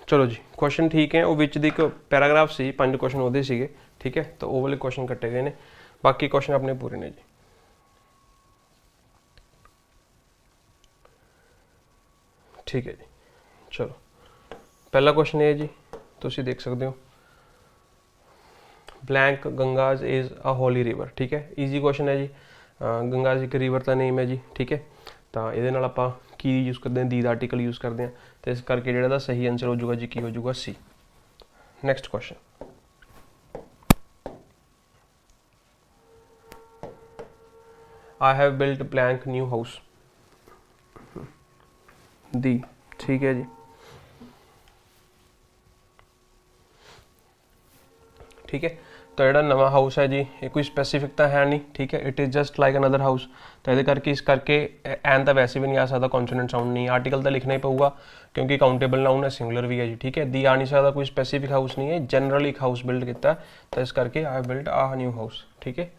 चलो जी क्वेश्चन ठीक है, वो विच दी एक पैराग्राफ सी 5 क्वेश्चन ਉਹਦੇ ਸੀਗੇ, ठीक है, तो वो वाले क्वेश्चन कट्टे गए ने, बाकी क्वेश्चन अपने पूरे ने जी। ठीक है जी, चलो पहला क्वेश्चन है जी, तुम देख सकते हो, blank Ganges is a holy river, ठीक है, ईजी क्वेश्चन है जी। गंगाज एक रिवर का नेम है जी, ठीक है, तो ये आप की यूज़ करते हैं, दी द आर्टिकल यूज़ करते हैं, तो इस करके जो सही आंसर हो जाएगा जी, की हो जाएगा सी। Next question, I have built blank new house, the, ठीक है जी, ठीक है, तो जो नवा हाउस है जी ये कोई स्पैसीफिक तो है नहीं, ठीक है, it is just like another house, तो ये करके इस करके एन तो वैसे भी नहीं आ सकता, कॉन्सोनेंट साउंड नहीं, आर्टिकल तो लिखना ही पऊगा क्योंकि काउंटेबल नाउन है, सिंगुलर भी है जी, ठीक है, दी आ नहीं सकता, कोई स्पैसीफिक हाउस नहीं है, जनरली एक हाउस बिल्ड किया, तो इस करके I build a new house, ठीक है।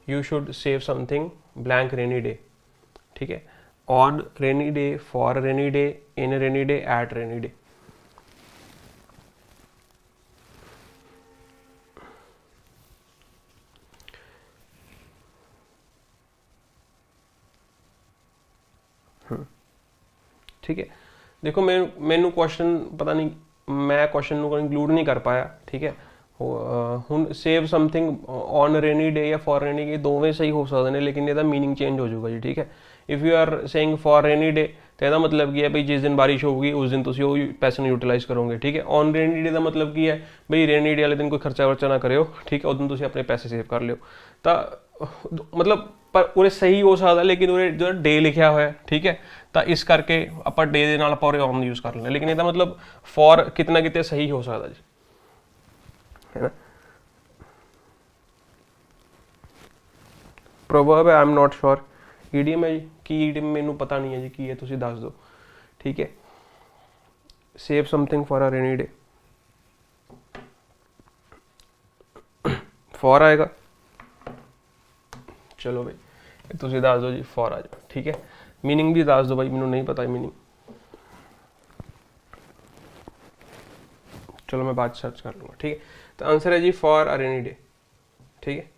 You should save something blank rainy day, ठीक है, on rainy day, for rainy day, in rainy day, at rainy day, ठीक है। देखो मैनू क्वेश्चन पता नहीं, मैं क्वेश्चन को इंक्लूड नहीं कर पाया, ठीक है, हूँ save something on rainy day या फॉर रेनी डे दोवें सही हो सकते हैं, लेकिन यदा मीनिंग चेंज हो जाएगा जी, ठीक है। If you are saying for rainy day तो यदा मतलब की है भाई जिस दिन बारिश होगी उस दिन तुम वो पैसे यूटिलाइज करोगे, ठीक है। ऑन रेनी डे का मतलब की है भाई रेनी डे वाले दिन कोई खर्चा वर्चा ना करो, ठीक है, उस दिन तुम अपने पैसे सेव कर लो, तो मतलब पर उरे सही हो सकता, लेकिन उरे जो डे लिखा हुआ है, ठीक है, तो इस करके आप डे के नाल आपां ऑन यूज़ कर लें, लेकिन ਇਹਦਾ मतलब फॉर कितना कितने सही हो सकता जी, है ना। प्रोवर्ब है I am not sure, EDM है जी, की ईडीएम मैनू पता नहीं है जी की है, तुम दस दो, ठीक है। Save something for a rainy day, for आएगा, चलो भाई तुम दस दो जी, फॉर आ जाओ, ठीक है। मीनिंग भी दस दो भाई, मैनू नहीं पता मीनिंग, चलो मैं बाद सर्च कर लूँगा, ठीक है। तो आंसर है जी फॉर अ रेनी डे, ठीक है।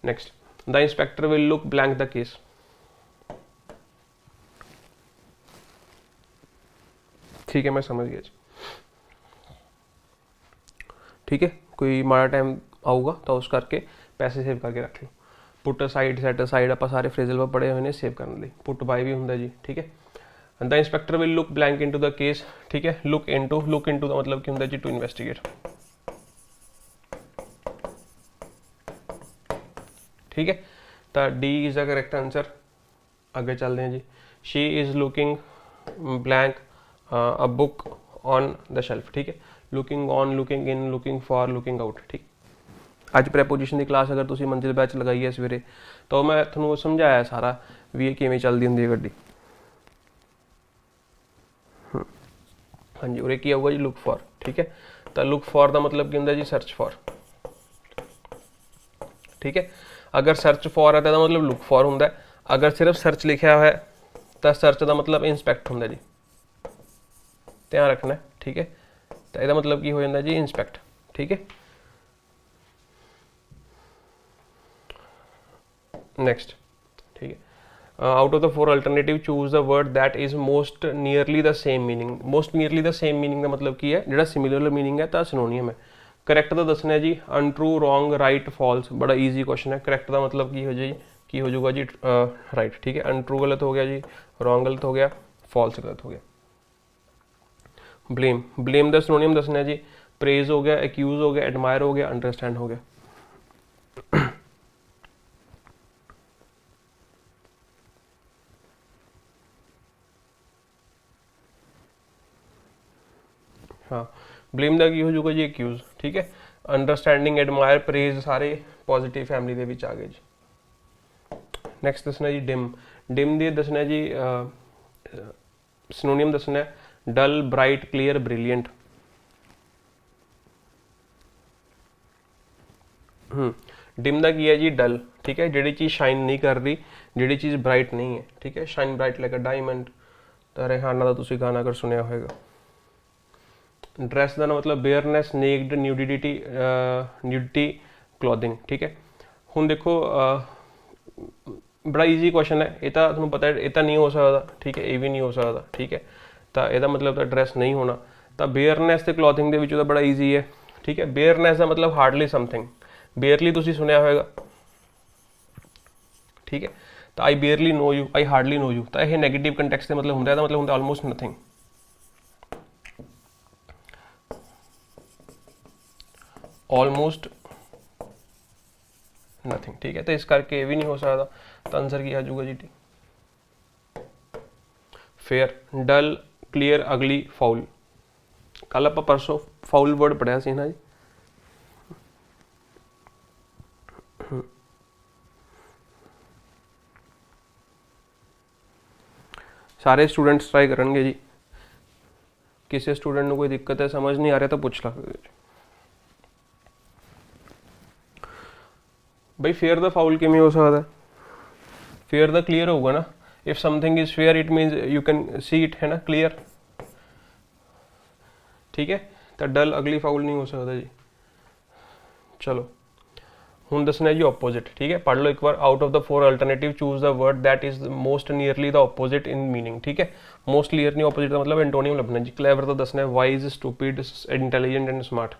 Next, the inspector will look blank the case, ठीक है, मैं समझ गया जी, ठीक है। कोई माड़ा टाइम आऊगा तो उस करके पैसे सेव करके रख लो, पुट साइड सैट साइड आप सारे फ्रेजल पर पढ़े हुए हैं सेव करने लिए, पुट बाय भी होंगे जी, ठीक है। The inspector will look blank into the case, ठीक है, लुक इनटू का मतलब क्या होंगे जी, टू इन्वेस्टिगेट, ठीक है। तो D is the correct answer. आगे चलते हैं जी, she is looking blank a book on the shelf, ठीक है, looking on, looking in, looking for, looking out, ठीक। अज प्रैपोजिशन की क्लास अगर तुम मंजिल बैच लगाई है सवेरे, तो मैं थोड़ा समझाया सारा भी ये किमें चलती होंगी गड्डी, हाँ जी, उरे की आऊगा जी लुक फॉर, ठीक है। तो लुक फॉर का मतलब क्या होंगे जी, सर्च फॉर, ठीक है। अगर सर्च फॉर है तो मतलब लुक फॉर होंगे, अगर सिर्फ सर्च लिखा हुआ है तो सर्च का मतलब इंस्पैक्ट होंगे जी, ध्यान रखना, ठीक है। तो यदा मतलब की हो जाता जी इंस्पैक्ट, ठीक है। नेक्स्ट, ठीक है, out of the 4 alternative choose the word that is most nearly the same meaning, most nearly the same meaning का मतलब की है, जो सिमिलर मीनिंग है तो सिनोनियम है। करैक्ट का दसना है जी, अनट्रू, रॉन्ग, राइट, फॉल्स, बड़ा ईजी क्वेश्चन है। करैक्ट का मतलब की हो जाए, की हो जाएगा जी राइट, ठीक है। अनट्रू गलत हो गया जी, रॉन्ग गलत हो गया, फॉल्स गलत हो गया। ब्लेम, ब्लेम का सिनोनियम दसना है जी, प्रेज हो गया, एक्यूज हो गया, एडमायर हो गया, अंडरस्टैंड हो गया। हाँ, ब्लेम का की हो जाएगा जी एक्यूज, ठीक है। अंडरस्टैंडिंग, एडमायर, प्रेज सारे पॉजिटिव फैमिली के आ गए जी। नैक्सट दसना जी डिम, डिम दी दसना जी सिनोनियम दसना है, डल, ब्राइट, क्लीयर, ब्रिलियंट। डिम का की है जी डल, ठीक है, जी चीज़ शाइन नहीं कर रही, जी चीज़ ब्राइट नहीं है, ठीक है, shine bright like a diamond, ਤਾਂ ਰਿਹਾਨਾ ਦਾ ਤੁਸੀਂ ਗਾਣਾ ਅਗਰ ਸੁਣਿਆ ਹੋਵੇਗਾ। ਡਰੈਸ ਦਾ ਮਤਲਬ ਬੇਅਰਨੈਸ, ਨੇਕਡ, ਨਿਊਡਿਟੀ, ਕਲੋਥਿੰਗ। ਠੀਕ ਹੈ, ਹੁਣ ਦੇਖੋ ਬੜਾ ਈਜ਼ੀ ਕੁਐਸਚਨ ਹੈ ਇਹ ਤਾਂ, ਤੁਹਾਨੂੰ ਪਤਾ ਹੈ ਇਹ ਤਾਂ ਨਹੀਂ ਹੋ ਸਕਦਾ। ਠੀਕ ਹੈ, ਇਹ ਵੀ ਨਹੀਂ ਹੋ ਸਕਦਾ। ਠੀਕ ਹੈ, ਤਾਂ ਇਹਦਾ ਮਤਲਬ ਤਾਂ ਡਰੈਸ ਨਹੀਂ ਹੋਣਾ। ਤਾਂ ਬੇਅਰਨੈਸ ਤੇ ਕਲੋਥਿੰਗ ਦੇ ਵਿੱਚ ਤਾਂ ਬੜਾ ਈਜ਼ੀ ਹੈ। ਠੀਕ ਹੈ, ਬੇਅਰਨੈਸ ਦਾ ਮਤਲਬ ਹਾਰਡਲੀ ਸਮਥਿੰਗ, ਬੇਅਰਲੀ ਤੁਸੀਂ ਸੁਣਿਆ ਹੋਵੇਗਾ। ਠੀਕ ਹੈ, ਤਾਂ I barely know you, I hardly know you, ਤਾਂ ਇਹ ਨੈਗੇਟਿਵ ਕੰਟੈਕਸਟ ਦੇ ਮਤਲਬ ਹੁੰਦਾ, ਇਹਦਾ ਮਤਲਬ ਹੁੰਦਾ ਆਲਮੋਸਟ ਨਥਿੰਗ। Almost nothing. ਠੀਕ ਹੈ, ਤਾਂ ਇਸ ਕਰਕੇ ਇਹ ਵੀ ਨਹੀਂ ਹੋ ਸਕਦਾ। ਤਾਂ ਆਨਸਰ ਕੀ ਆ ਜਾਊਗਾ ਜੀ? ਫੇਅਰ, ਡਲ, ਕਲੀਅਰ, ਅਗਲੀ, ਫਾਉਲ। ਕੱਲ ਆਪਾਂ ਪਰਸੋਂ ਫਾਉਲ ਵਰਡ ਪੜਿਆ ਸੀ ਨਾ ਜੀ। ਸਾਰੇ ਸਟੂਡੈਂਟਸ ਟਰਾਈ ਕਰਨਗੇ ਜੀ। ਕਿਸੇ ਸਟੂਡੈਂਟ ਨੂੰ ਕੋਈ ਦਿੱਕਤ ਹੈ, ਸਮਝ ਨਹੀਂ ਆ ਰਿਹਾ ਤਾਂ ਪੁੱਛ ਸਕਦੇ ਜੀ। ਬਈ ਫੇਅਰ ਦਾ ਫਾਉਲ ਕਿਵੇਂ ਹੋ ਸਕਦਾ? ਫੇਅਰ ਦਾ ਕਲੀਅਰ ਹੋਊਗਾ ਨਾ। If something is fair it means you can see it, ਹੈ ਨਾ, ਕਲੀਅਰ। ਠੀਕ ਹੈ, ਤਾਂ ਡਲ, ਅਗਲੀ, ਫਾਉਲ ਨਹੀਂ ਹੋ ਸਕਦਾ ਜੀ। ਚਲੋ ਹੁਣ ਦੱਸਣਾ ਜੀ ਆਪੋजिट। ਠੀਕ ਹੈ, ਪੜ੍ਹ ਲਓ ਇੱਕ ਵਾਰ। Out of the 4 alternative choose the word that is most nearly the opposite in meaning. ਠੀਕ ਹੈ, ਮੋਸਟ ਨੀਅਰਲੀ ਆਪੋजिट ਦਾ ਮਤਲਬ ਐਂਟੋਨੀਮ ਲੱਭਣਾ ਜੀ। ਕਲੈਵਰ ਦਾ ਦੱਸਣਾ ਹੈ wise, stupid, intelligent and smart.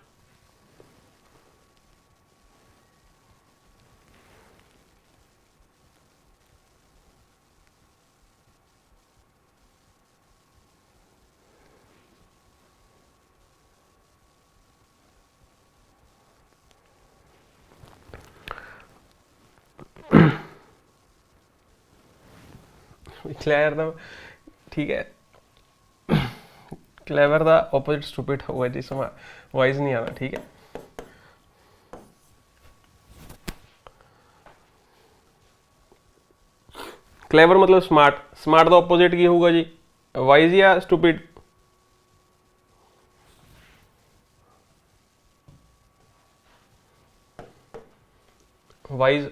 Clever ਦਾ, ਠੀਕ ਹੈ, ਕਲੈਵਰ ਦਾ ਆਪੋजिट ਸਟੂਪਿਡ ਹੋਊਗਾ ਜੀ, ਸਮਾਂ ਵਾਈਜ਼ ਨਹੀਂ ਆਣਾ। ਠੀਕ ਹੈ, ਕਲੈਵਰ ਮਤਲਬ ਸਮਾਰਟ। ਸਮਾਰਟ ਦਾ ਆਪੋजिट ਕੀ ਹੋਊਗਾ ਜੀ? ਵਾਈਜ਼ ਜਾਂ ਸਟੂਪਿਡ? ਵਾਈਜ਼,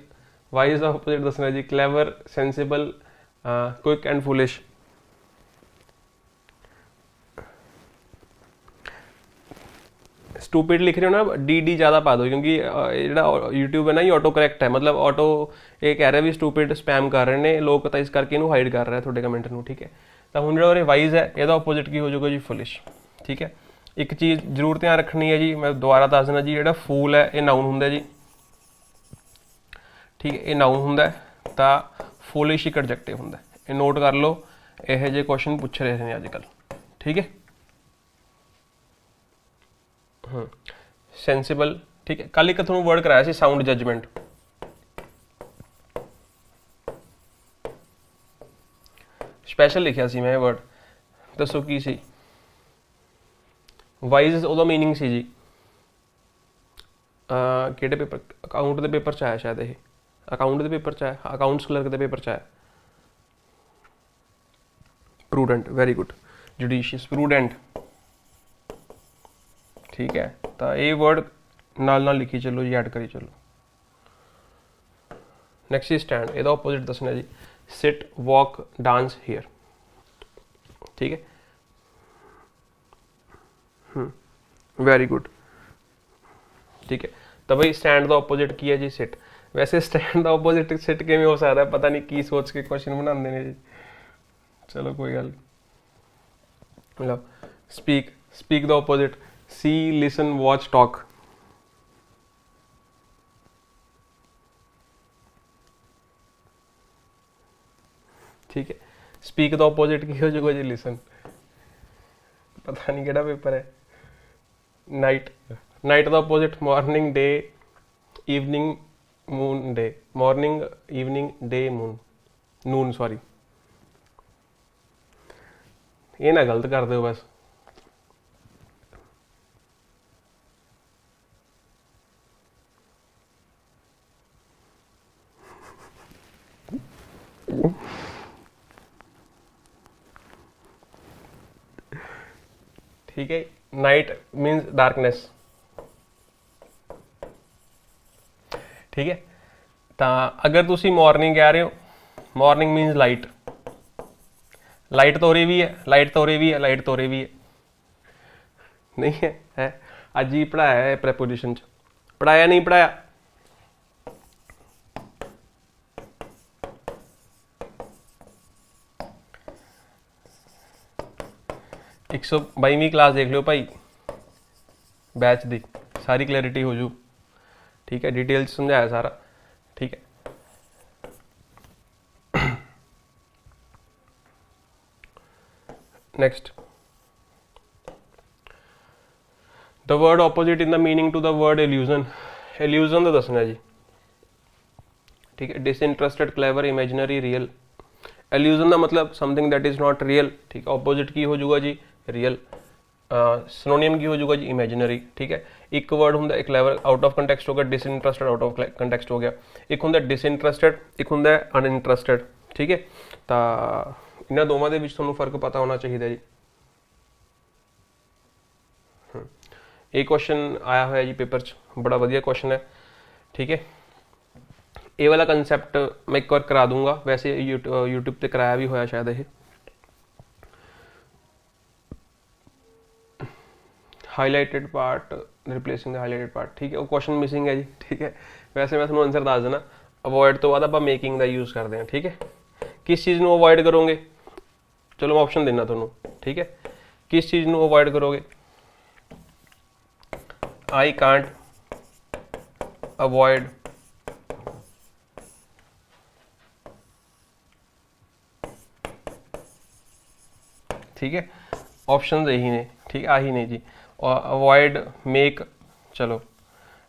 ਵਾਈਜ਼ ਦਾ ਆਪੋजिट ਦੱਸਣਾ ਜੀ। ਕਲੈਵਰ, ਸੈਂਸਿਬਲ, ਕੁਇਕ ਐਂਡ ਫੂਲਿਸ਼। ਸਟੂਪਿਡ ਲਿਖ ਰਹੇ ਹੋ ਨਾ, डी ज़्यादा पा दो, क्योंकि ਜਿਹੜਾ YouTube ਹੈ ਨਾ, ਇਹ ਆਟੋ ਕਰੈਕਟ ਹੈ। ਮਤਲਬ ਆਟੋ ਇਹ ਕਹਿ ਰਿਹਾ ਵੀ ਸਟੂਪਿਡ ਸਪੈਮ ਕਰ ਰਹੇ ਨੇ ਲੋਕ, ਤਾਂ ਇਸ ਕਰਕੇ ਇਹਨੂੰ ਹਾਈਡ ਕਰ ਰਿਹਾ ਤੁਹਾਡੇ ਕਮੈਂਟ ਨੂੰ। ਠੀਕ ਹੈ, ਤਾਂ ਹੁਣ ਜਿਹੜਾ ਉਹ ਵਾਈਜ਼ ਹੈ ਇਹਦਾ ਆਪੋजिट ਕੀ ਹੋ ਜਾਊਗਾ ਜੀ? ਫੁਲਿਸ਼। ਠੀਕ ਹੈ, ਇੱਕ ਚੀਜ਼ ਜ਼ਰੂਰ ਧਿਆਨ ਰੱਖਣੀ ਹੈ ਜੀ, ਮੈਂ ਦੁਬਾਰਾ ਦੱਸ ਦਿੰਦਾ ਜੀ। ਜਿਹੜਾ ਫੂਲ ਹੈ ਇਹ ਨਾਊਨ ਹੁੰਦਾ ਜੀ। ਠੀਕ ਹੈ, ਇਹ ਨਾਊਨ ਹੁੰਦਾ, ਤਾਂ ਫੁਲਿਸ਼ ਇੱਕ ਐਡਜੈਕਟਿਵ ਹੁੰਦਾ। ਇਹ ਨੋਟ ਕਰ ਲਓ, ਇਹੋ ਜਿਹੇ ਕੁਐਸਚਨ ਪੁੱਛ ਰਹੇ ਨੇ ਅੱਜ ਕੱਲ੍ਹ। ਠੀਕ ਹੈ, ਸੈਂਸਿਬਲ। ਠੀਕ ਹੈ, ਕੱਲ ਇੱਕ ਤੁਹਾਨੂੰ ਵਰਡ ਕਰਾਇਆ ਸੀ ਸਾਊਂਡ ਜਜਮੈਂਟ। ਸਪੈਸ਼ਲ ਲਿਖਿਆ ਸੀ ਮੈਂ ਇਹ ਵਰਡ, ਦੱਸੋ ਕੀ ਸੀ? ਵਾਈਜ਼ ਉਹਦਾ ਮੀਨਿੰਗ ਸੀ ਜੀ, ਕਿਹੜੇ ਪੇਪਰ? ਅਕਾਊਂਟ ਦੇ ਪੇਪਰ 'ਚ ਆਇਆ ਸ਼ਾਇਦ। ਇਹ ਅਕਾਊਂਟ ਦੇ ਪੇਪਰ 'ਚ ਆਇਆ, ਅਕਾਊਂਟਸ ਕਲਰਕ ਦੇ ਪੇਪਰ 'ਚ ਆਇਆ। ਪ੍ਰੂਡੈਂਟ, ਵੈਰੀ ਗੁੱਡ। ਜੁਡੀਸ਼ੀਅਸ, ਪ੍ਰੂਡੈਂਟ। ਠੀਕ ਹੈ, ਤਾਂ ਇਹ ਵਰਡ ਨਾਲ ਨਾਲ ਲਿਖੀ ਚੱਲੋ ਜੀ, ਐਡ ਕਰੀ ਚੱਲੋ। Next is stand. ਇਹਦਾ ਆਪੋजिट ਦੱਸਣਾ ਜੀ। ਸਿਟ, ਵਾਕ, ਡਾਂਸ, ਹੇਅਰ। ਠੀਕ ਹੈ, ਵੈਰੀ ਗੁੱਡ। ਠੀਕ ਹੈ, ਤਾਂ ਬਈ ਸਟੈਂਡ ਦਾ ਆਪੋजिट ਕੀ ਹੈ ਜੀ? ਸਿਟ। ਵੈਸੇ ਸਟੈਂਡ ਦਾ ਆਪੋजिट ਸਿਟ ਕਿਵੇਂ ਹੋ ਸਕਦਾ? ਪਤਾ ਨਹੀਂ ਕੀ ਸੋਚ ਕੇ ਕੁਐਸਚਨ ਬਣਾਉਂਦੇ ਨੇ ਜੀ। ਚਲੋ ਕੋਈ ਗੱਲ। ਮਤਲਬ ਸਪੀਕ, ਸਪੀਕ ਦਾ ਆਪੋजिट see, listen, watch, talk। ठीक है, स्पीक ਦਾ ਆਪੋजिट ਕੀ ਹੋ ਜਾਊਗਾ ਜੀ? ਲਿਸਨ। ਪਤਾ ਨਹੀਂ ਕਿਹੜਾ ਪੇਪਰ ਹੈ। ਨਾਈਟ, ਨਾਈਟ ਦਾ ਆਪੋजिट ਮਾਰਨਿੰਗ, ਡੇ, ਈਵਨਿੰਗ, ਮੂਨ, ਡੇ। ਮਾਰਨਿੰਗ, ਈਵਨਿੰਗ, ਡੇ, ਮੂਨ, ਨੂਨ, ਸੌਰੀ। ਇਹ ਨਾ ਗਲਤ ਕਰ ਦਿਓ ਬਸ। ठीक है, नाइट मीन्स डार्कनेस। ठीक है, तो अगर तुसी मॉर्निंग कह रहे हो, मॉर्निंग मीन्स लाइट। लाइट तो हो रही भी है, लाइट तो हो रही भी है, लाइट तो हो रही भी है, नहीं है अज ही पढ़ाया है प्रेपोजिशन च, पढ़ाया नहीं पढ़ाया? 122वीं क्लास देख लो भाई, बैच दी सारी क्लैरिटी हो जू, ठीक है, डिटेल समझाया सारा, ठीक है। Next, the word opposite in the meaning to the word illusion, illusion तो दसना जी, ठीक है। Disinterested, clever, imaginary, real. Illusion का मतलब something that is not real, ठीक है। ऑपोजिट की हो जाऊगा जी रियल, सिनोनियम की हो जाऊगा जी इमेजिनरी, ठीक है। एक वर्ड होंगे एक क्लेवर आउट ऑफ कंटेक्सट हो गया, डिसइंटरेस्टेड आउट ऑफ कंटेक्सट हो गया, एक होंगे डिसइंटरेस्टेड, एक होंगे अनइंटरेस्टेड, ठीक है। तो इन्होंने दोवों के बीच तुहानू फर्क पता होना चाहिए जी। एक क्वेश्चन आया हुआ जी पेपर च, बड़ा वधिया क्वेश्चन है, ठीक है। ये वाला कंसैप्ट मैं एक बार करा दूंगा, वैसे यूट्यूब पे कराया भी होया शायद ये। Highlighted part replacing the highlighted part, ठीक है, वो क्वेश्चन मिसिंग है जी, ठीक है। वैसे मैं थोड़ा आंसर दस देना, अवॉइड तो बाद आप मेकिंग का यूज़ करते हैं, ठीक है। किस चीज़ को अवॉइड करोगे? चलो मैं ऑप्शन देना थोनों, ठीक है। किस चीज़ को अवॉइड करोगे? आई कांट अवॉइड ठीक है, ऑप्शन यही ने, ठीक है, आही ने जी। और अवॉइड, मेक, चलो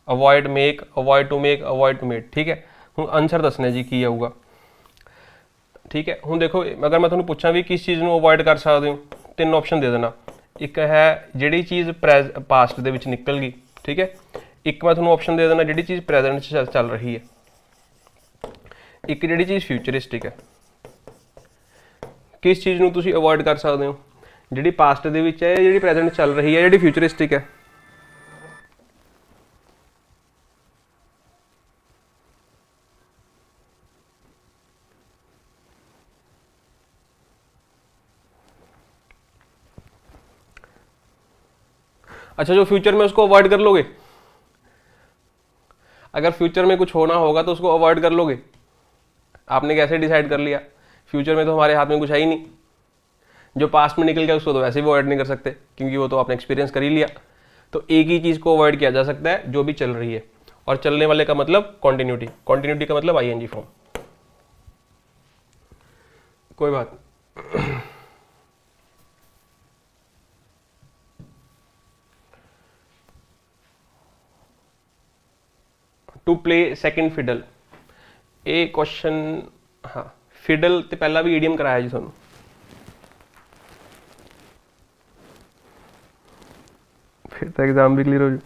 avoid, make, avoid to make, avoid to make, ठीक है। हूँ आंसर दसने जी की आऊगा, ठीक है। हूँ देखो अगर मैं थोड़ा पूछा भी किस चीज़ को अवॉइड कर सकते हो, 3 ऑप्शन दे देना। एक है जिहड़ी चीज़ पास्ट दे विच निकल गई, ठीक है। एक मैं थोड़ा ऑप्शन दे देना जिहड़ी चीज़ प्रेजेंट चल रही है, एक जिहड़ी चीज़ फ्यूचरिस्टिक है। किस चीज़ को तुसी अवॉइड कर सकते हो? जिहड़ी पास्ट दे विच है, जिहड़ी प्रेजेंट चल रही है, जिहड़ी फ्यूचरिस्टिक है। अच्छा, जो फ्यूचर में उसको अवॉइड कर लोगे, अगर फ्यूचर में कुछ होना होगा तो उसको अवॉइड कर लोगे। आपने कैसे डिसाइड कर लिया? फ्यूचर में तो हमारे हाथ में कुछ है ही नहीं, जो पास्ट में निकल गया उसको तो वैसे भी अवॉइड नहीं कर सकते, क्योंकि वो तो आपने एक्सपीरियंस कर ही लिया। तो एक ही चीज़ को अवॉइड किया जा सकता है जो भी चल रही है, और चलने वाले का मतलब कॉन्टिन्यूटी, कॉन्टिन्यूटी का मतलब आईएनजी फॉर्म। कोई बात नहीं। टू प्ले सैकेंड फिडल, ये क्वेश्चन, हाँ फिडल तो पहला भी ईडियम कराया जी थोनों, फिर तो एग्जाम भी क्लियर हो जाए।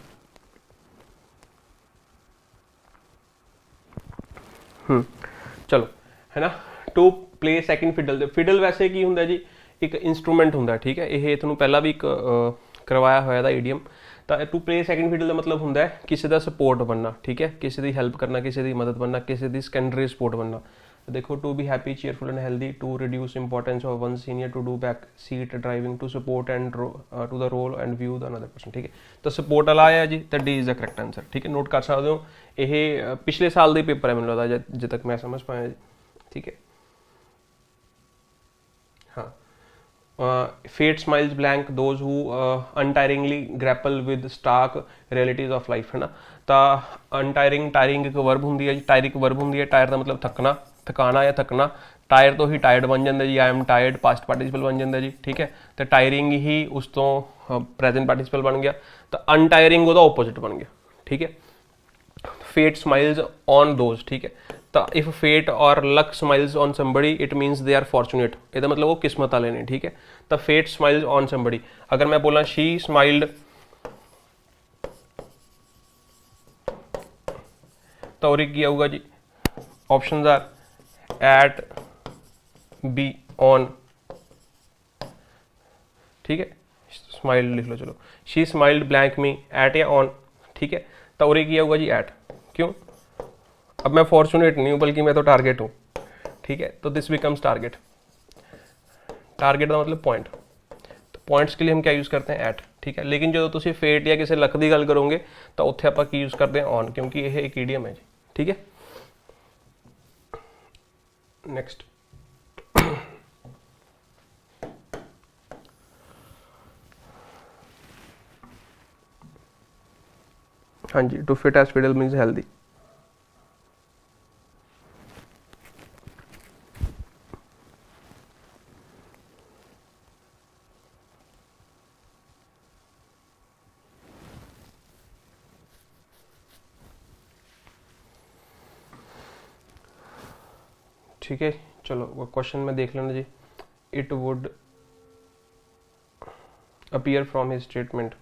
चलो है ना, to play second fiddle. Fiddle वैसे की होंगे जी, एक इंस्ट्रूमेंट होंगे, ठीक है। ये थोनों पहला भी एक करवाया होया था ईडियम। तो टू प्ले सैकेंड फिडल का मतलब होंगे किसी का सपोर्ट बनना, ठीक है, किसी की हेल्प करना, किसी की मदद बनना, किसी की सेकेंडरी सपोर्ट बनना। देखो, to be happy, cheerful and healthy, to reduce importance of one senior, to do back seat driving, to support and to the role and view the another person, ठीक है। तो सपोर्ट वाला आया जी, तो D is the correct answer, ठीक है। Note कर सकते हो, ये पिछले साल का पेपर है मैंने लगता है, जब तक मैं समझ पाया जी, ठीक है। हाँ, fate smiles blank those who untiringly grapple with stark realities of life, है ना। तो अनटायरिंग, टायरिंग एक वर्ब होंगी है जी, टायर एक वर्ब होंगी है, टायर का मतलब थकना, थकाना या थकना। टायर तो ही टायर्ड बन जाता जी, I am tired past participle बन जाता जी, ठीक है। तो टायरिंग ही उस तो प्रेजेंट पार्टिसिपल बन गया, तो अनटायरिंग उसका ओपोजिट बन गया, ठीक है। फेट स्माइल्स ऑन दोज, ठीक है। तो if fate or luck smiles on somebody it means they are fortunate, यदा मतलब वो किस्मत वाले ने, ठीक है। तो फेट स्माइल्स ऑन समबडी, अगर मैं बोला शी स्माइल्ड, तो और क्या होगा जी, options are at, B, on, ठीक है। स्माइल्ड लिख लो, चलो she smiled blank me, at या ऑन, ठीक है। तो और क्या होगा जी एट, क्यों? अब मैं फॉर्चुनेट नहीं हूँ बल्कि मैं तो टारगेट हूँ, ठीक है। तो दिस बिकम्स टारगेट, टारगेट का मतलब पॉइंट, तो पॉइंट्स के लिए हम क्या यूज़ करते हैं एट, ठीक है। लेकिन जो तुम फेट या किसी लक की गल करोगे तो उत्थे आप यूज़ करते हैं ऑन, क्योंकि यह एक ईडियम है जी, ठीक है। नेक्स्ट, हाँ जी, to fit as fiddle means healthy. ठीक है, चलो वो क्वेश्चन में देख लेना जी। It would appear from his statement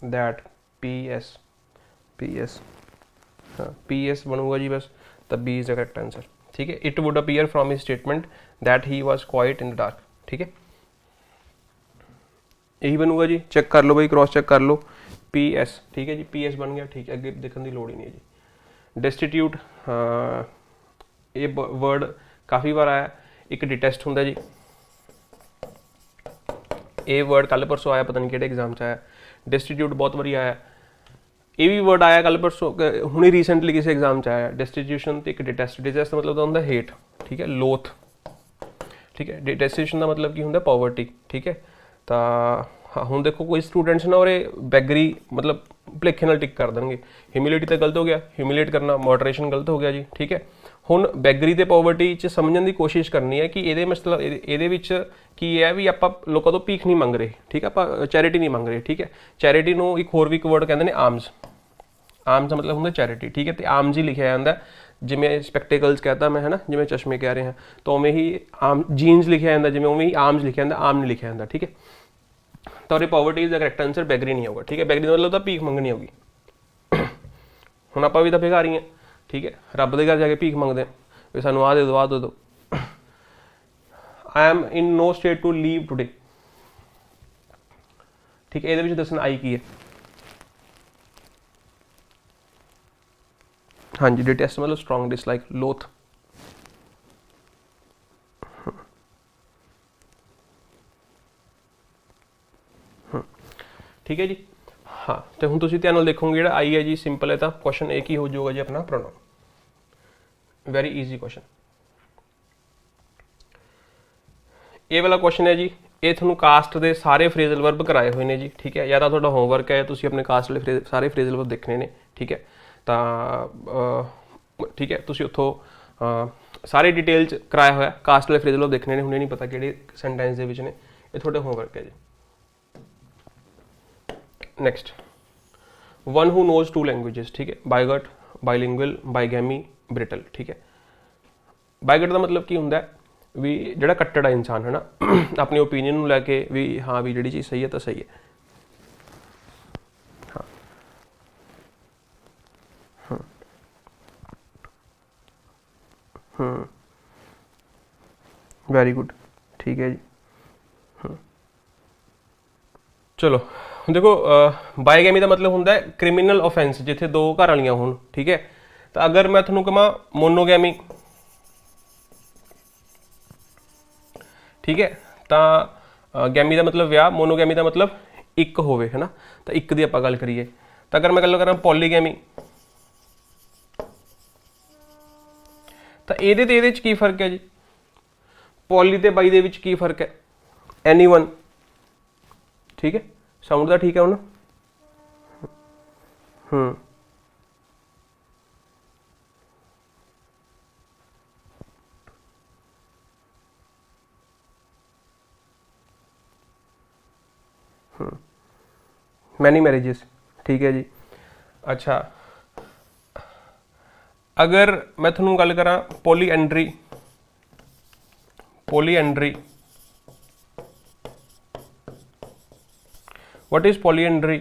that P S हाँ PS बनूंगा जी बस, तब B is the correct answer, ठीक है। It would appear from his statement that he was quite in the dark, ठीक है, यही बनूंगा जी। चेक कर लो भाई, क्रॉस चेक कर लो। PS, ठीक है जी, PS बन गया, ठीक है, अगे देखने की लोड़ ही नहीं है जी। डेस्टिट्यूट, ये वर्ड काफ़ी बार आया। एक डिटेस्ट होंगे जी, ये वर्ड कल परसों आया, पता नहीं किहड़े एग्जाम च आया। डेस्टिट्यूट बहुत बारी आया, ये भी वर्ड आया कल परसों, हुणे रीसेंटली किसी एग्जाम च आया। डेस्टिट्यूशन तो एक डिटेस्ट, डिटेस्ट का मतलब होंगे हेट, ठीक है, लोथ, ठीक है। डिटेस्टेशन का मतलब की होंगे पॉवर्टी, ठीक है। तो हाँ हूँ देखो कोई स्टूडेंट्स ना और बैगरी मतलब भुलेखे नाल टिक कर देंगे। ह्यूमिलिटी तो गलत हो गया, ह्यूमिलेट करना, मॉडरेशन गलत हो गया जी, ठीक है। हुण बैगरी ते पॉवर्टी च समझने की कोशिश करनी है कि ये मतलब ये की है भी आप लोगों तो भीख नहीं मंग रहे, ठीक है, आप चैरिटी नहीं मंग रहे, ठीक है। चैरिटी को एक होर भी एक वर्ड कहते हैं आर्म्स, आर्म्स का मतलब होंगे चैरिटी, ठीक है। तो आर्म्स ही लिखा जाता है, जिमें स्पैक्टिकल्स कहता मैं, है ना, जिमें चश्मे कह रहे हैं, तो उमें ही आर्म जीन्स लिखा जाता, जिमें उमें ही आर्म्स लिखा जाता, आर्म नहीं लिखा जाता, ठीक है। तो poverty is the correct answer, बैगरी नहीं होगा, ठीक है। बैगरी मतलब तो भीख मंगनी होगी। हुण आप भी तो भिखारी हैं, ठीक है, रब के घर जाके भीख मंगते हैं भी सानू आ दे दो, आ दे दो। I am in no state to leave today, ठीक है, ये दसना आई की है। हाँ जी, डिटेस्ट मतलब स्ट्रॉन्ग डिसलाइक, लोथ। ठीक है जी। हाँ तो हूँ तुम ध्यान देखोगे जो आई है जी, सिंपल है, तो क्वेश्चन एक ही हो जाएगा जी अपना प्रोनाउन। Very easy question. ये वाला क्वेश्चन है जी, ये थोड़ा कास्ट के सारे फ्रेजल वर्ब कराए हुए हैं जी, ठीक है। या तो थोड़ा होमवर्क है, तुम अपने कास्ट वाले सारे फ्रेजल वर्ब देखने ने, ठीक है। तो ठीक है, तुम उतों सारे डिटेल कराया हुआ कास्ट वाले फ्रेजल वर्ब देखने ने, हुणे नहीं पता कि सेंटेंस के ने, ये थोड़े होमवर्क है जी। Next, one who knows 2 languages, ठीक है, बायगट, बाइलिंगुअल, बाइगैमी, ब्रिटल, ठीक है। बायगट का मतलब की होंगे भी जो कट्टड़ इंसान है ना, अपनी ओपीनियन लैके भी हाँ भी जी चीज़ सही है तो सही है। हाँ वेरी गुड, ठीक है जी। चलो देखो, बायगैमी का मतलब होंगे क्रिमिनल ऑफेंस जिथे 2 घर वालियां होन, ठीक है। तो अगर मैं थोड़ा कहा मोनोगैमी, ठीक है, तो गैमी का मतलब विआह, मोनोगैमी का मतलब एक होवे, है ना, तो एक की आप गल करिए। तो अगर मैं गल करा पॉलीगैमी, तो ये की फर्क है जी, पॉली ते बाई दे की फर्क है, एनीवन, ठीक है, साउंड का ठीक है हूँ। मैनी मैरिजेस, ठीक है जी। अच्छा, अगर मैं थोनू गल करा polyandry, polyandry, what is polyandry?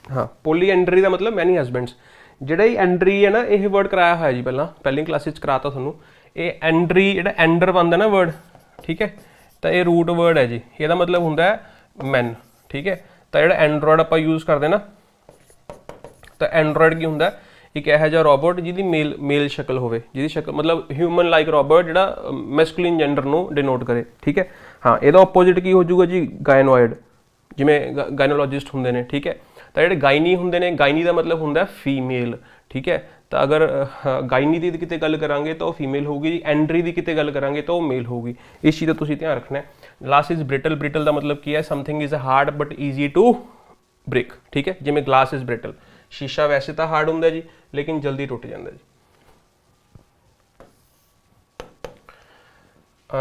हाँ, पॉलीएंड्री का मतलब मैनी हसबैंड्स। जिहड़ा एंड्री है ना, यह वर्ड कराया हुआ है जी, पहली क्लास कराता थोनू। ये एंड्री जो एंडर बनता ना वर्ड, ठीक है, तो ये रूट वर्ड है जी, यदा मतलब होंगे मैन, ठीक है। तो जो एंड्रॉयड आप यूज़ करते ना, ਤਾਂ ਐਂਡਰੋਇਡ ਕੀ ਹੁੰਦਾ, ਇੱਕ ਇਹੋ ਜਿਹਾ ਰੋਬੋਟ ਜਿਹਦੀ ਮੇਲ ਸ਼ਕਲ ਹੋਵੇ, ਜਿਹਦੀ ਸ਼ਕਲ ਮਤਲਬ ਹਿਊਮਨ ਲਾਈਕ ਰੋਬੋਟ ਜਿਹੜਾ ਮੈਸਕੂਲਿਨ ਜੈਂਡਰ ਨੂੰ ਡਿਨੋਟ ਕਰੇ, ਠੀਕ ਹੈ। ਹਾਂ, ਇਹਦਾ ਆਪੋਜ਼ਿਟ ਕੀ ਹੋ ਜਾਊਗਾ ਜੀ, ਗਾਇਨੋਇਡ, ਜਿਵੇਂ ਗਾਇਨੋਲੋਜਿਸਟ ਹੁੰਦੇ ਨੇ, ਠੀਕ ਹੈ। ਤਾਂ ਜਿਹੜੇ ਗਾਇਨੀ ਹੁੰਦੇ ਨੇ, ਗਾਇਨੀ ਦਾ ਮਤਲਬ ਹੁੰਦਾ ਫੀਮੇਲ, ਠੀਕ ਹੈ। ਤਾਂ ਅਗਰ ਗਾਇਨੀ ਦੀ ਕਿਤੇ ਗੱਲ ਕਰਾਂਗੇ ਤਾਂ ਉਹ ਫੀਮੇਲ ਹੋਊਗੀ ਜੀ, ਐਂਡਰੀ ਦੀ ਕਿਤੇ ਗੱਲ ਕਰਾਂਗੇ ਤਾਂ ਉਹ ਮੇਲ ਹੋਊਗੀ। ਇਸ ਚੀਜ਼ ਦਾ ਤੁਸੀਂ ਧਿਆਨ ਰੱਖਣਾ ਹੈ। ਲਾਸਟ ਇਜ਼ ਬ੍ਰਿਟਲ, ਬ੍ਰਿਟਲ ਦਾ ਮਤਲਬ ਕੀ ਹੈ, something is hard but easy to break, ਠੀਕ ਹੈ। ਜਿਵੇਂ ਗਲਾਸ ਇਜ਼ ਬ੍ਰਿਟਲ, ਸ਼ੀਸ਼ਾ ਵੈਸੇ ਤਾਂ ਹਾਰਡ ਹੁੰਦਾ ਜੀ ਲੇਕਿਨ ਜਲਦੀ ਟੁੱਟ ਜਾਂਦਾ ਜੀ।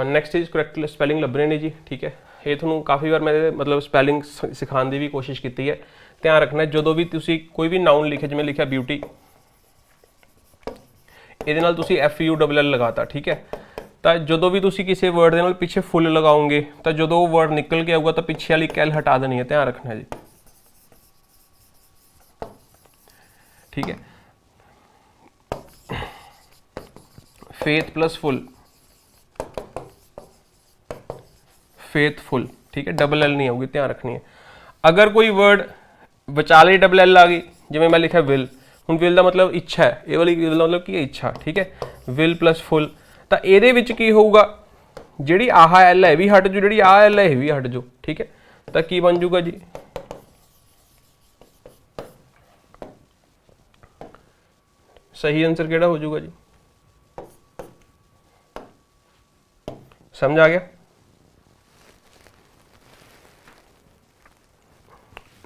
ਨੈਕਸਟ ਇਜ਼ ਕਰੈਕਟ ਸਪੈਲਿੰਗ ਲੱਭਣੇ ਨੇ ਜੀ, ਠੀਕ ਹੈ। ਇਹ ਤੁਹਾਨੂੰ ਕਾਫੀ ਵਾਰ ਮੈਂ ਮਤਲਬ ਸਪੈਲਿੰਗ ਸਿਖਾਉਣ ਦੀ ਵੀ ਕੋਸ਼ਿਸ਼ ਕੀਤੀ ਹੈ। ਧਿਆਨ ਰੱਖਣਾ, ਜਦੋਂ ਵੀ ਤੁਸੀਂ ਕੋਈ ਵੀ ਨਾउन ਲਿਖੇ, ਜਿਵੇਂ ਲਿਖਿਆ ਬਿਊਟੀ, ਇਹਦੇ ਨਾਲ ਤੁਸੀਂ FULL ਲਗਾਤਾ, ਠੀਕ ਹੈ। ਤਾਂ ਜਦੋਂ ਵੀ ਤੁਸੀਂ ਕਿਸੇ ਵਰਡ ਦੇ ਨਾਲ ਪਿੱਛੇ ਫੁੱਲ ਲਗਾਓਗੇ ਤਾਂ ਜਦੋਂ ਉਹ ਵਰਡ ਨਿਕਲ ਕੇ ਆਊਗਾ ਤਾਂ ਪਿੱਛੇ ਵਾਲੀ ਕੈਲ ਹਟਾ ਦੇਣੀ ਹੈ, ਧਿਆਨ ਰੱਖਣਾ ਜੀ, ठीक है। फेथ प्लस फुल, फेथफुल, ठीक है, डबल एल नहीं आऊगी, ध्यान रखनी है। अगर कोई वर्ड विचाले डबल एल आ गई, जिवें मैं लिखा विल, हुण विल का मतलब इच्छा है, ये वाली विल का मतलब की है इच्छा, ठीक है। विल प्लस फुल, तो ये की होगा, जी आह एल है भी हट जो, जी आ एल है भी हट जो, ठीक है। तो की बन जूगा जी, सही आंसर केड़ा हो जाऊगा जी, समझ आ गया।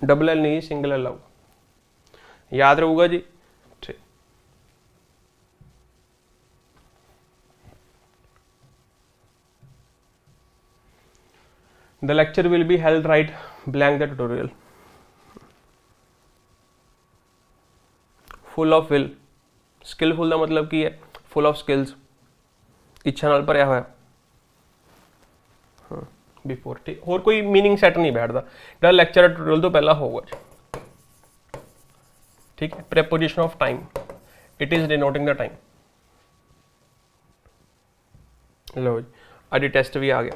डबल एल नहीं, सिंगल एल आऊगा, याद रहूगा जी, ठीक। The lecture will be held right blank the tutorial, full of will, skillful का मतलब की है, फुल ऑफ स्किल्स, इच्छा नाल भरिया होया, बिफोर, ठीक। होर कोई मीनिंग सैट नहीं बैठता, जो लैक्चर ट्यूटोरियल तो पहला होगा जी, ठीक है। Preposition of time, it is denoting the time. लो जी, अज टेस्ट भी आ गया।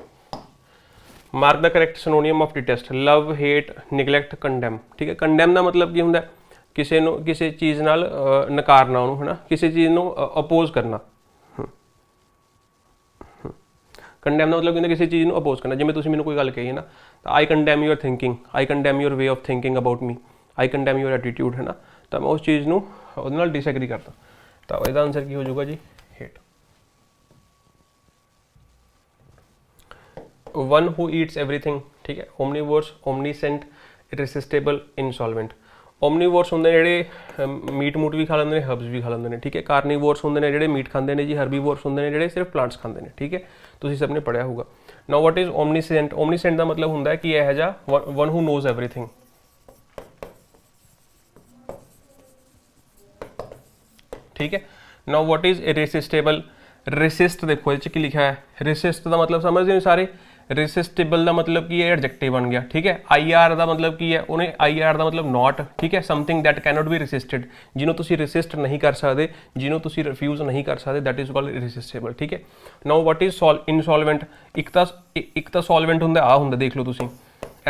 Mark the correct synonym of detest, love, hate, neglect, condemn, ठीक है। कंडैम का मतलब की होंदा है, किसी नूं किसी चीज़ नाल नकारना, उन्होंने है ना, किसी चीज़ नूं अपोज करना। कंडैम का मतलब किसी चीज़ नूं अपोज करना, जिवें तुसीं मैनूं कोई गल कही है ना, तो I condemn your thinking, I condemn your way of thinking about me, I condemn your attitude, है ना। तो मैं उस चीज़ नूं उहदे नाल डिसएग्री करता, तो इसदा आंसर की हो जाऊगा जी, hate. One who eats everything, ठीक है। Omnivores, omniscient, irresistible, insolvent. Omnivores होंगे जोड़े मीट मूट भी खा लेंगे, हर्ब्स भी खा लेंगे, ठीक है। कार्नीवोर्स होंगे जोड़े मीट खाते हैं जी, हर्बीवोर्स होंगे जोड़े सिर्फ प्लांट्स खाते हैं, ठीक है। तुसीं सबने पढ़िया होगा। Now what is omniscient, omniscient का मतलब होंगे कि यह जा वन हू नोज एवरीथिंग, ठीक है। नाउ व्हाट इज इररेसिस्टेबल, रेसिस्ट देखो ये की लिखा है, रेसिस्ट का मतलब समझते हैं सारे, रेसिस्टेबल का मतलब की है, एडजेक्टिव बन गया, ठीक है। आई आर का मतलब की है, उन्हें आई आर का मतलब नॉट, ठीक है, something that cannot be resisted, जिन्हों तुसी रेसिस्ट नहीं कर सकते, जिन्हों तुसी रिफ्यूज नहीं कर सकते, दैट इज कॉल्ड इररेसिस्टेबल, ठीक है। नाउ व्हाट इज इनसॉल्वेंट, एक तो सॉल्वेंट होंगे आ होंगे, देख लो तुसी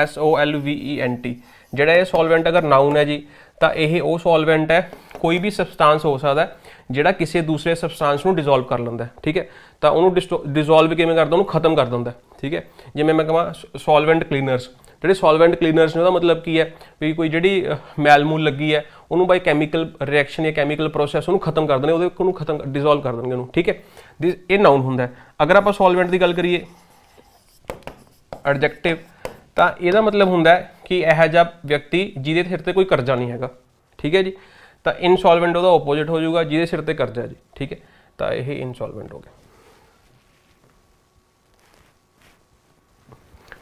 SOLVENT, जिहड़ा ये सॉल्वेंट अगर नाउन है जी, तो यह वो सॉल्वेंट है, कोई भी सबसटांस हो सकता है जिहड़ा किसी दूसरे सबसटांस को डिजोल्व कर लेंदा है, ठीक है। तो उन्होंने डिजोल्व किवें करदा, उन्होंने खत्म कर देंदा, ठीक है। जिवें मैं कहां सॉल्वेंट क्लीनर्स, जिहड़े सॉल्वेंट क्लीनर्स ने उहदा मतलब की है भी कोई जिहड़ी मैल मूल लगी है उन्होंने बाई कैमिकल रिएक्शन या कैमिकल प्रोसैस उन्होंने खत्म कर देने, उन्होंने खत्म डिजोल्व कर देंगे उन्होंने, ठीक है। ये नाउन होंदा है। अगर आप सॉल्वेंट की गल करिए एडजेक्टिव, तो यदा मतलब होंदा है कि यह जिहा व्यक्ति जिहदे सिर ते कोई कर्जा नहीं हैगा, ठीक है जी। तो इनसॉल्वेंट उहदा ओपोजिट हो जाऊगा, जिहदे सिर ते कर्जा है जी, ठीक है। तो यह इनसॉल्वेंट हो गया,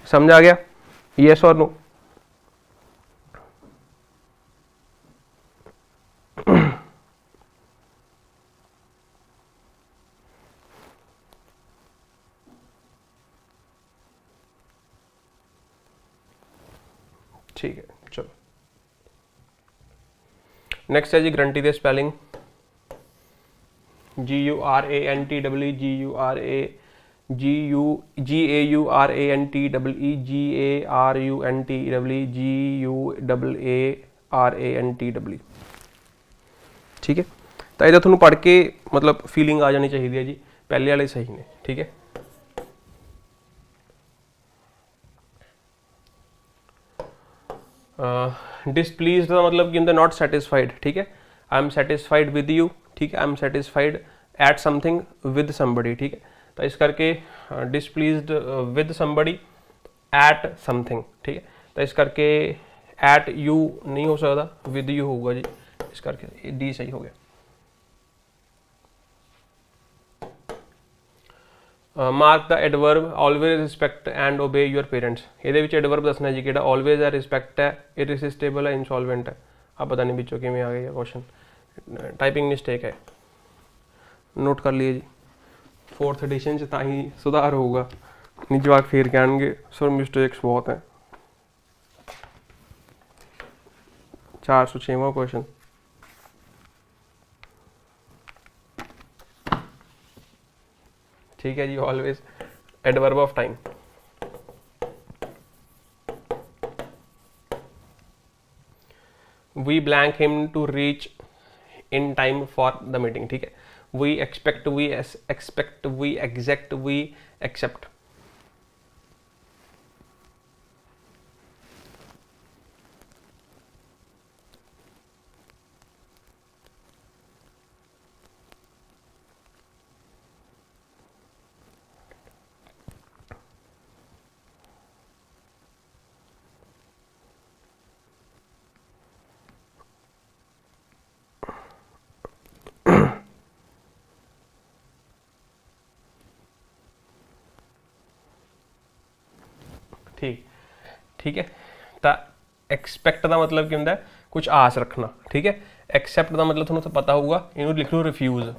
समझ आ गया, यस और नो। ठीक है, चलो नेक्स्ट है जी ग्रंटी दे spelling, GURANTE, GAURANTE, GUARANTE, GUARANTE। ठीक है। तो ਇਹਦਾ ਤੁਹਾਨੂੰ पढ़ के मतलब फीलिंग आ जानी चाहिए है जी, पहले वाले सही ने, ठीक है। डिसप्लीज्ड का मतलब कि होंगे नॉट सैटिस्फाइड, ठीक है। I am satisfied with you, ठीक है। I am satisfied at something with somebody, ठीक है। तो इस करके displeased with somebody at something, ठीक है। तो इस करके एट यू नहीं हो सकता, विद यू होगा जी, इस करके डी सही हो गया। Mark the adverb always respect and ओबे योर पेरेंट्स, ये एडवर्ब दसना जी कि ऑलवेज है, रिस्पैक्ट है, इरिसिस्टेबल है, इंसॉल्वेंट है। अब पता नहीं बिचों किमें आ गई है क्वेश्चन, टाइपिंग मिस्टेक है, नोट कर लिए जी। 4th एडिशन च तां सुधार होगा, नहीं जवाक फिर कहेंगे सर मिस्टेक्स बहुत हैं। 406वां क्वेश्चन, ठीक है जी। Always adverb of time, we blank him to reach in time for the meeting, ठीक है। We expect, we expect, we exact, we accept. ठीक, ठीक है। तो एक्सपैक्ट का मतलब क्या होंगे, कुछ आस रखना, ठीक है। एक्सैप्ट का मतलब थोड़ा पता होगा, इन्हों लिख लो रिफ्यूज,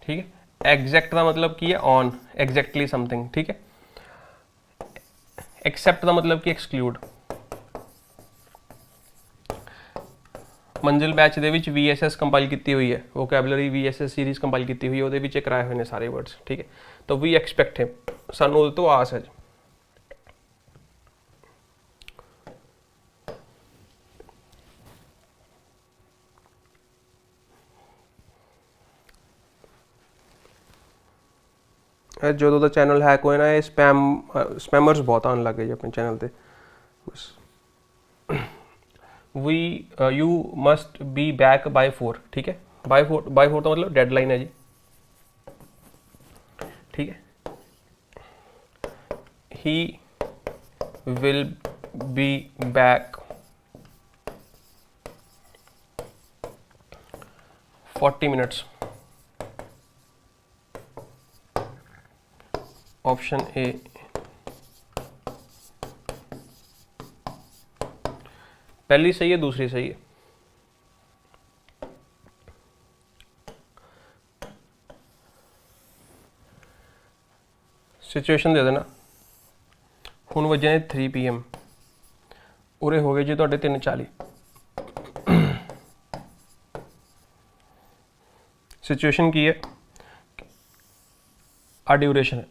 ठीक है। एग्जैक्ट का मतलब की है ऑन, एग्जैक्टली समथिंग, ठीक है। एक्सेप्ट का मतलब की एक्सक्लूड। मंजिल बैच दे विच VSS कंपाइल की हुई है, वोकैबलरी VSS सीरीज कंपाइल की हुई है, वो कराए हुए हैं सारे वर्ड्स, ठीक है। तो वी एक्सपैक्ट है, सानू तो आस है जी। जो दा चैनल हैक होए ना, ये स्पैमर्स बहुत आने लग गए जी अपने चैनल पे बस। We you must be back by 4, ठीक है। बाय 4 का मतलब डेडलाइन है जी, ठीक है। He will be back 40 minutes, option A. पहली सही है, दूसरी सही है। सिचुएशन दे देना, हुण वजे ने 3 PM, उरे हो गए जी तुहाडे 3:40। सिचुएशन की है, आ ड्यूरेशन है,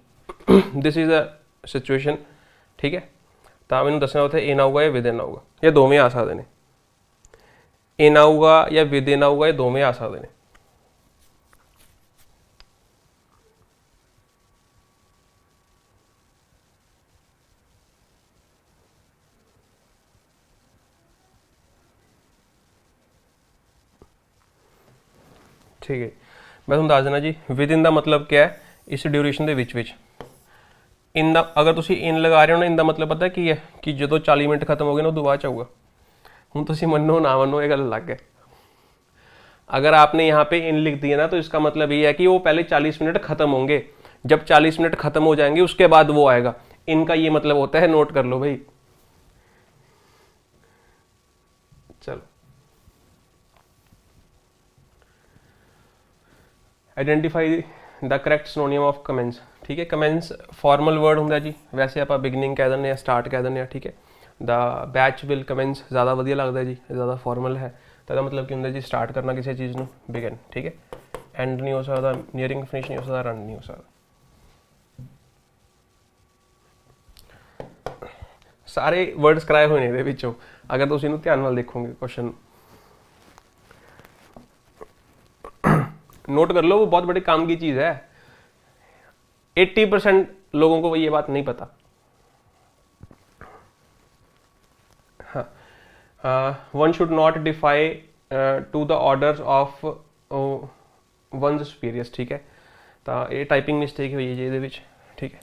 दिस इज अ सिचुएशन, ठीक है। तो मैंने दसना उत्थे इन आऊगा या विद इन आऊगा, या दोवें आ सकते हैं। इन आऊगा या विद इन आऊगा, या दोवें आ सकते हैं। ठीक है, मैं तुम दस देना जी। विद इन का मतलब क्या है, इस ड्यूरेशन के विच इन दा, अगर तुम इन लगा रहे हो ना, इन का मतलब पता की है कि जो 40 मिनट खत्म हो गए ना, उदों बाद आऊगा। हूँ तुम मनो ना मनो, ये गल अलग है। अगर आपने यहाँ पे इन लिख दिया ना, तो इसका मतलब ये है कि वो पहले 40 मिनट खत्म होंगे, जब 40 मिनट खत्म हो जाएंगे उसके बाद वो आएगा। इनका ये मतलब होता है, नोट कर लो भाई। चलो, identify the correct synonym of commence, ठीक है। कमेंस फॉर्मल वर्ड होंगे जी, वैसे आप बिगनिंग कह दें, स्टार्ट कह दें, ठीक है। द बैच विल कमेंस ज़्यादा वधिया लगता है जी, ज़्यादा फॉर्मल है। तो यदा मतलब कि होंगे जी, स्टार्ट करना किसी चीज़ को, बिगिन, ठीक है। एंड नहीं हो सकता, नियरिंग फिनिश नहीं हो सकता, रन नहीं हो सकता। ਸਾਰੇ ਵਰਡਸ ਕਰਾਏ ਹੋਏ ਨੇ ਇਹਦੇ ਵਿੱਚੋਂ, ਅਗਰ ਤੁਸੀਂ ਇਹਨੂੰ ਧਿਆਨ ਨਾਲ ਦੇਖੋਗੇ क्वेश्चन नोट कर लो, वो बहुत बड़े काम की चीज़ है। 80% लोगों को ये बात नहीं पता। One should not defy to the orders of one's superiors, ठीक है। तो ये टाइपिंग मिस्टेक हुई है जी ਇਹਦੇ ਵਿੱਚ, ठीक है,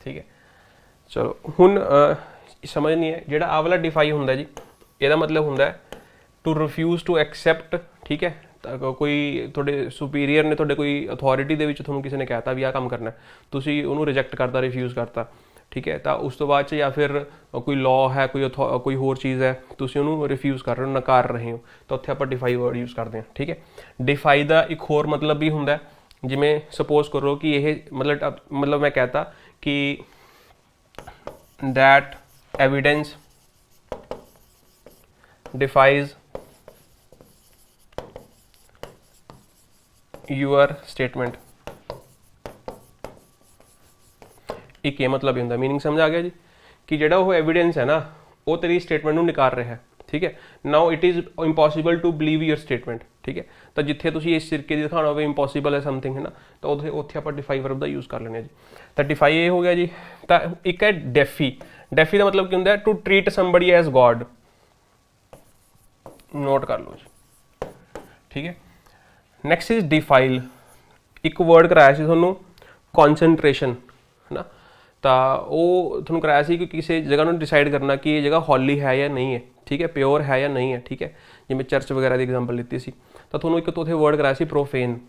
ठीक है। चलो ਹੁਣ समझनी है ਜਿਹੜਾ ਆਹ ਵਾਲਾ डिफाई ਹੁੰਦਾ जी, ਇਹਦਾ मतलब ਹੁੰਦਾ टू रिफ्यूज़ टू एक्सेप्ट, ठीक है। ਤਾਂ ਕੋਈ ਤੁਹਾਡੇ ਸੁਪੀਰੀਅਰ ਨੇ, ਤੁਹਾਡੇ ਕੋਈ ਅਥਾਰਟੀ ਦੇ ਵਿੱਚ ਤੁਹਾਨੂੰ ਕਿਸੇ ਨੇ ਕਹਿਤਾ ਵੀ ਆਹ ਕੰਮ ਕਰਨਾ, ਤੁਸੀਂ ਉਹਨੂੰ ਰਿਜੈਕਟ ਕਰਤਾ, ਰਿਫਿਊਜ਼ ਕਰਤਾ, ਠੀਕ ਹੈ। ਤਾਂ ਉਸ ਤੋਂ ਬਾਅਦ 'ਚ ਜਾਂ ਫਿਰ ਕੋਈ ਲਾਅ ਹੈ, ਕੋਈ ਹੋਰ ਚੀਜ਼ ਹੈ, ਤੁਸੀਂ ਉਹਨੂੰ ਰਿਫਿਊਜ਼ ਕਰ ਰਹੇ ਹੋ, ਨਕਾਰ ਰਹੇ ਹੋ, ਤਾਂ ਉੱਥੇ ਆਪਾਂ ਡਿਫਾਈ ਵਰਡ ਯੂਜ਼ ਕਰਦੇ ਹਾਂ, ਠੀਕ ਹੈ। ਡਿਫਾਈ ਦਾ ਇੱਕ ਹੋਰ ਮਤਲਬ ਵੀ ਹੁੰਦਾ, ਜਿਵੇਂ ਸਪੋਜ਼ ਕਰੋ ਕਿ ਇਹ ਮਤਲਬ ਮੈਂ ਕਹਿਤਾ ਕਿ that evidence defies your statement। एक ये मतलब ही होंगे, मीनिंग समझ आ गया जी कि जेड़ा वो एविडेंस है ना वो तेरी स्टेटमेंट को नकार रहा है, ठीक है। Now it is impossible to believe your statement, ठीक है। तो जिथे तुम इस सिरके की दिखाना हो इंपॉसिबल है समथिंग, है ना, तो उत्थे आप डिफाई वर्ब का यूज़ कर लेने जी। तो डिफाई ये हो गया जी। तो एक है डेफी। डेफी का मतलब क्या होंगे, to treat somebody as god. Note कर लो जी, ठीक है। Next is defile. एक वर्ड कराया सी थोनों कॉन्सनट्रेशन, है ना। तो वो थोनों कराया सी कि किसी जगह को डिसाइड करना कि ये जगह हॉली है या नहीं है, ठीक है, प्योर है या नहीं है, ठीक है। जिवें चर्च वगैरह की एग्जाम्पल लीती सी। तो थोनों एक तो उत्थे वर्ड कराया सी प्रोफेन।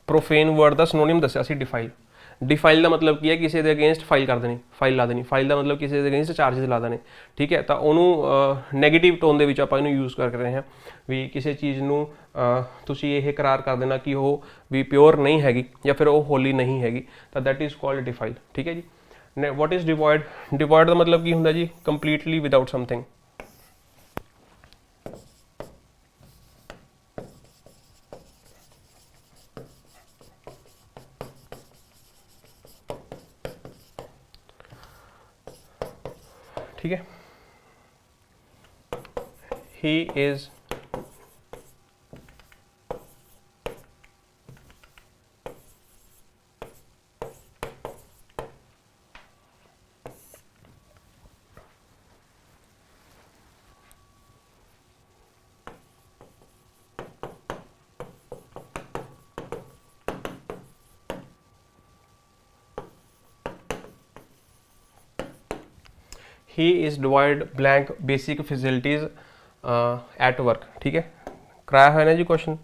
प्रोफेन वर्ड का सिनोनिम दस्या सी डिफाइल। डिफाइल का मतलब की है किसी के अगेंस्ट फाइल कर देनी, फाइल ला देनी। फाइल का मतलब किसी के अगेंस्ट चार्जिज ला देने, ठीक है। तो उन्होंने नैगेटिव टोन के आप यूज़ कर रहे हैं भी किसी चीज़ को तुसी ये करार कर देना कि वो भी प्योर नहीं हैगी या फिर वो होली नहीं हैगी, तो दैट इज़ कॉल्ड डिफाइल, ठीक है जी। What is devoid. डिवॉइड का मतलब की होंगे जी कंप्लीटली विदाउट समथिंग। ठीक है। He is he is divide blank basic facilities at work, ठीक है। कराया है ना जी क्वेश्चन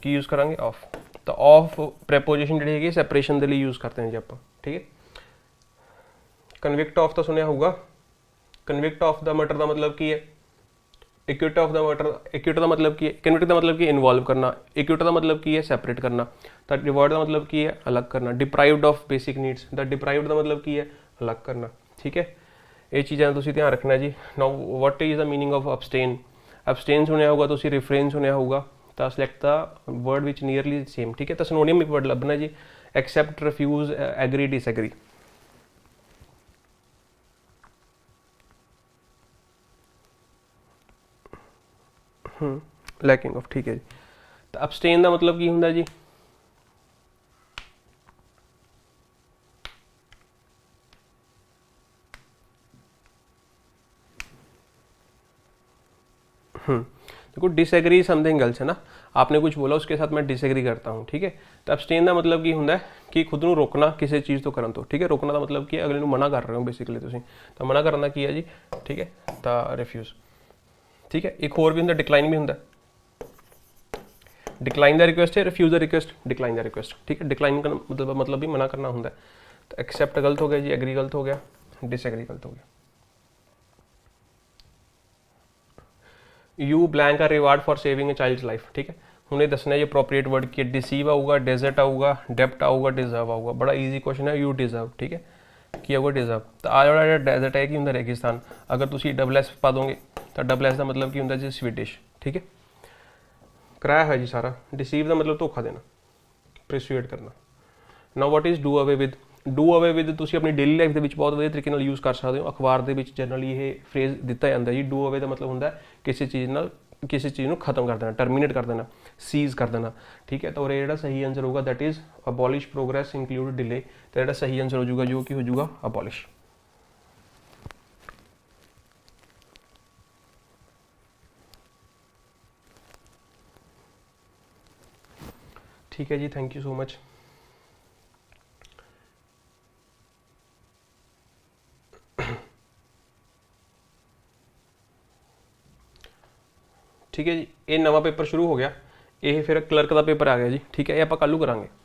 की यूज़ करांगे ऑफ। तो ऑफ प्रेपोजिशन जी है सैपरेशन के लिए यूज़ करते हैं जी आप, ठीक है। कन्विक्ट ऑफ तो सुनिया होगा। कन्विक्ट ऑफ द मर्डर का मतलब की है। Acute of the murder, acute का मतलब की है। कन्विक्ट का मतलब की इन्वॉल्व करना। एक्यूट का मतलब की है सैपरेट करना। तो डिवॉइड का मतलब की है अलग करना। Deprived of basic needs. The deprived का मतलब की है अलग करना, ठीक है। ये चीज़ा तुसीं ध्यान रखना जी। Now what is the meaning of abstain. Abstain सुनिया होगा, तुसीं रिफ्रेन सुनिया होगा। तो select the word which nearly same, ठीक है। तो सिनोनिम एक वर्ड लभना जी, accept, refuse, agree, disagree. Lacking of, ठीक है जी। तो अबस्टेन का मतलब की होंगे जी, देखो डिसएग्री समथिंग गल्स है ना। आपने कुछ बोला उसके साथ मैं डिसएग्री करता हूँ, ठीक है। तो अबस्टेन का मतलब की होंगे कि खुद को रोकना किसी चीज़ तो करन तो, ठीक है। रोकना का मतलब कि अगले को मना कर रहे हो बेसिकली तुसीं। तो मना करना की है जी, ठीक है। तो रिफ्यूज़, ठीक है। एक होर भी होंगे डिक्लाइन भी होंगे। डिक्लाइन द रिक्वेस्ट है, refuse the request, decline the request, ठीक है। डिक्लाइन का मतलब भी मना करना होंगे। तो एक्सेप्ट गलत हो गया जी, एग्री गलत हो गया, डिसएग्री गलत हो गया। You blank a reward for saving a child life, ठीक है। हमने दसना ये अप्रोप्रिएट वर्ड की डिसीव आऊगा, डेजर्ट आऊगा, डेप्ट आऊगा, डिजर्व आऊगा। बड़ा ईजी क्वेश्चन है। यू डिजर्व, ठीक है, की आऊगा डिजर्व। तो आ जो डेजर्ट है कि होंगे रेगिस्तान। अगर तुम डबल एस पा दोगे तो डबल एस का मतलब की होंगे जी स्वीडिश, ठीक है। कराया है जी सारा। डिसीव का मतलब धोखा देना, परसुएड करना। Now what is do away with. Do ਅਵੇ ਵਿਦ ਤੁਸੀਂ ਆਪਣੀ ਡੇਲੀ ਲਾਈਫ ਦੇ ਵਿੱਚ ਬਹੁਤ ਵਧੀਆ ਤਰੀਕੇ ਨਾਲ ਯੂਜ਼ ਕਰ ਸਕਦੇ ਹੋ। ਅਖਬਾਰ ਦੇ ਵਿੱਚ ਜਨਰਲੀ ਇਹ ਫਰੇਜ਼ ਦਿੱਤਾ ਜਾਂਦਾ ਜੀ, ਡੂ ਅਵੇ ਦਾ ਮਤਲਬ ਹੁੰਦਾ ਕਿਸੇ ਚੀਜ਼ ਨੂੰ ਖਤਮ ਕਰ ਦੇਣਾ, ਟਰਮੀਨੇਟ ਕਰ ਦੇਣਾ, ਸੀਜ਼ ਕਰ ਦੇਣਾ, ਠੀਕ ਹੈ। ਤਾਂ ਉਰੇ ਜਿਹੜਾ ਸਹੀ ਆਂਸਰ ਹੋਊਗਾ that is abolish, progress, include, delay. ਤਾਂ ਜਿਹੜਾ ਸਹੀ ਆਂਸਰ ਹੋ ਜਾਊਗਾ ਜੋ ਕਿ ਹੋ ਜਾਊਗਾ ਅਬੋਲਿਸ਼। ਠੀਕ ਹੈ ਜੀ, ਥੈਂਕ ਯੂ ਸੋ ਮਚ। ਠੀਕ ਹੈ ਜੀ, ਇਹ ਨਵਾਂ ਪੇਪਰ ਸ਼ੁਰੂ ਹੋ ਗਿਆ, ਇਹ ਫਿਰ ਕਲਰਕ ਦਾ ਪੇਪਰ ਆ ਗਿਆ ਜੀ, ਠੀਕ ਹੈ। ਇਹ ਆਪਾਂ ਕੱਲ੍ਹ ਨੂੰ ਕਰਾਂਗੇ।